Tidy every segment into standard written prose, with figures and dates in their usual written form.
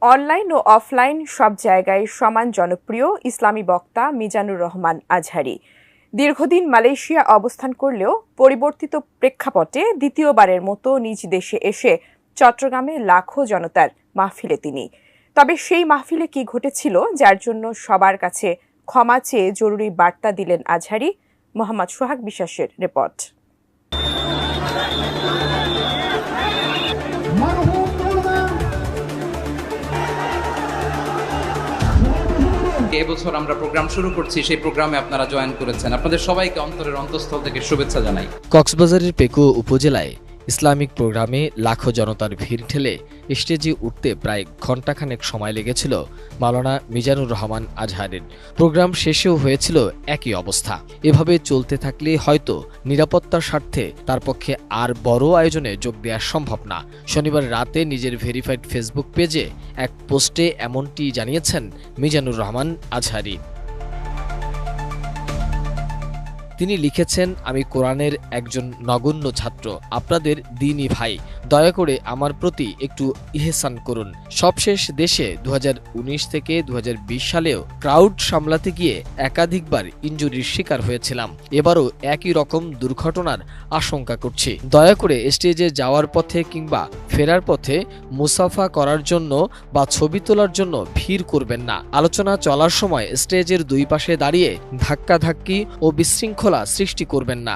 Online ও offline সব জায়গায় সমান জনপ্রিয় ইসলামী বক্তা মিজানুর রহমান আজহারী দীর্ঘদিন মালয়েশিয়া অবস্থান করলেও পরিবর্তিত প্রেক্ষাপটে দ্বিতীয়বারের মতো নিজ দেশে এসে চট্টগ্রামে লাখো জনতার মাহফিলে তিনি। তবে সেই মাহফিলে কি ঘটেছিল যার জন্য সবার কাছে ক্ষমা চেয়ে জরুরি বার্তা দিলেন আজহারী? মোহাম্মদ সোহাগ বিশ্বাসের রিপোর্ট। এবছর আমরা প্রোগ্রাম শুরু করছি, সেই প্রোগ্রামে আপনারা জয়েন করেছেন, আপনাদের সবাইকে অন্তরের অন্তঃস্থল থেকে শুভেচ্ছা জানাই। কক্সবাজারের পেকু উপজেলায় ইসলামিক প্রোগ্রামে লাখো জনতার ভিড় ঠেলে স্টেজে উঠতে প্রায় ঘণ্টাখানেক সময় লেগেছিল মাওলানা মিজানুর রহমান আজহারীর। প্রোগ্রাম শেষেও হয়েছিল একই অবস্থা। এভাবে চলতে থাকলে হয়তো নিরাপত্তার স্বার্থে তার পক্ষে আর বড় আয়োজনে যোগ দেওয়া সম্ভব না। শনিবার রাতে নিজের ভেরিফাইড ফেসবুক পেজে এক পোস্টে এমনটি জানিয়েছেন মিজানুর রহমান আজহারী। তিনি লিখেছেন, আমি কোরআনের একজন নগণ্য ছাত্র, আপনাদের দ্বীনী ভাই, দয়া করে আমার প্রতি একটু ইহসান করুন। সবশেষ দেশে 2019 থেকে 2020 সালেও ক্রাউড সামলাতে গিয়ে একাধিকবার ইনজুরির শিকার হয়েছিলাম। এবারও একই রকম দুর্ঘটনার আশঙ্কা করছি। দয়া করে স্টেজে যাওয়ার পথে কিংবা ফেরার পথে মুসাফা করার জন্য বা ছবি তোলার জন্য ভিড় করবেন না। আলোচনা চলার সময় স্টেজের দুই পাশে দাঁড়িয়ে ধাক্কাধাক্কি ও বিশৃঙ্খলা সৃষ্টি করবেন না।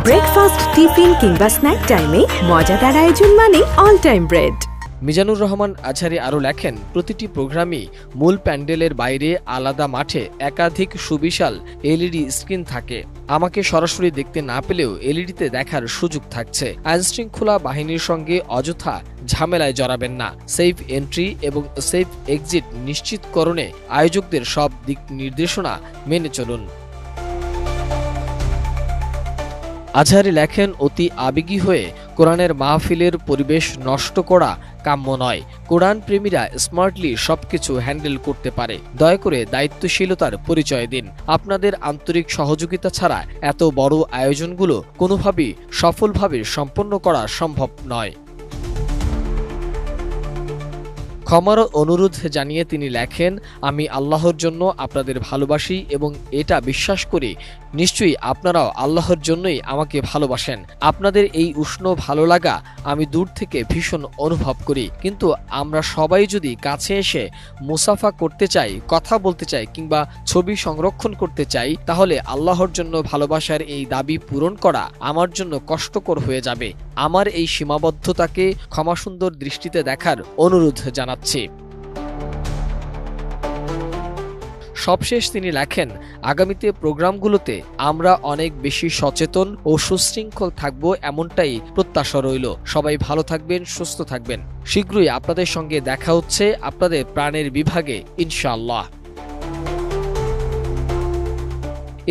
ব্রেকফাস্ট, টিফিন কিংবা স্ন্যাক টাইমে মজাদার আয়োজন মানে all time bread. Mizanur Rahman Azhari আরও লেখেন, প্রতিটি প্রোগ্রামই মূল প্যান্ডেলের বাইরে আলাদা মাঠে একাধিক সুবিশাল এলইডি স্ক্রিন থাকে। আমাকে সরাসরি দেখতে না পেলেও এলইডিতে দেখার সুযোগ থাকছে। আইনশৃঙ্খলা বাহিনীর সঙ্গে অযথা ঝামেলায় জড়াবেন না। সেফ এন্ট্রি এবং সেফ এক্সিট নিশ্চিতকরণে আয়োজকদের সব দিক নির্দেশনা মেনে চলুন। আজহারী লেখেন, অতি আবেগী হয়ে কোরআনের মাহফিলের পরিবেশ নষ্ট করা কাম্য নয়। কোরআন প্রেমীরা স্মার্টলি সবকিছু হ্যান্ডেল করতে পারে। দয়া করে দায়িত্বশীলতার পরিচয় দিন। আপনাদের আন্তরিক সহযোগিতা ছাড়া এত বড় আয়োজনগুলো কোনোভাবেই সফলভাবে সম্পন্ন করা সম্ভব নয়। ক্ষমার অনুরোধ জানিয়ে তিনি লেখেন, আমি আল্লাহর জন্য আপনাদের ভালোবাসি এবং এটা বিশ্বাস করি নিশ্চয়ই আপনারাও আল্লাহর জন্যই আমাকে ভালোবাসেন। আপনাদের এই উষ্ণ ভালো লাগা আমি দূর থেকে ভীষণ অনুভব করি। কিন্তু আমরা সবাই যদি কাছে এসে মুসাফা করতে চাই, কথা বলতে চাই কিংবা ছবি সংরক্ষণ করতে চাই, তাহলে আল্লাহর জন্য ভালোবাসার এই দাবি পূরণ করা আমার জন্য কষ্টকর হয়ে যাবে। আমার এই সীমাবদ্ধতাকে ক্ষমাসুন্দর দৃষ্টিতে দেখার অনুরোধ জানাচ্ছি। সবশেষ তিনি লেখেন, আগামীতে প্রোগ্রামগুলোতে আমরা অনেক বেশি সচেতন ও সুশৃঙ্খল থাকব, এমনটাই প্রত্যাশা রইল। সবাই ভালো থাকবেন, সুস্থ থাকবেন। শীঘ্রই আপনাদের সঙ্গে দেখা হচ্ছে আপনাদের প্রাণের বিভাগে, ইনশাআল্লাহ।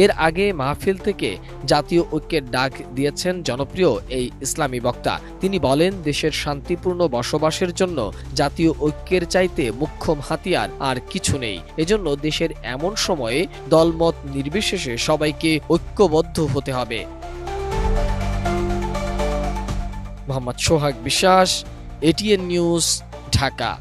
এর আগে মাহফিল থেকে জাতীয় ঐক্যের ডাক দিয়েছেন জনপ্রিয় এই ইসলামী বক্তা। তিনি বলেন, দেশের শান্তিপূর্ণ বসবাসের জন্য জাতীয় ঐক্যের চাইতে মুখ্যম হাতিয়ার আর কিছু নেই। এজন্য দেশের এমন সময়ে দলমত নির্বিশেষে সবাইকে ঐক্যবদ্ধ হতে হবে। মোহাম্মদ সোহাগ বিশ্বাস, এটিএন নিউজ, ঢাকা।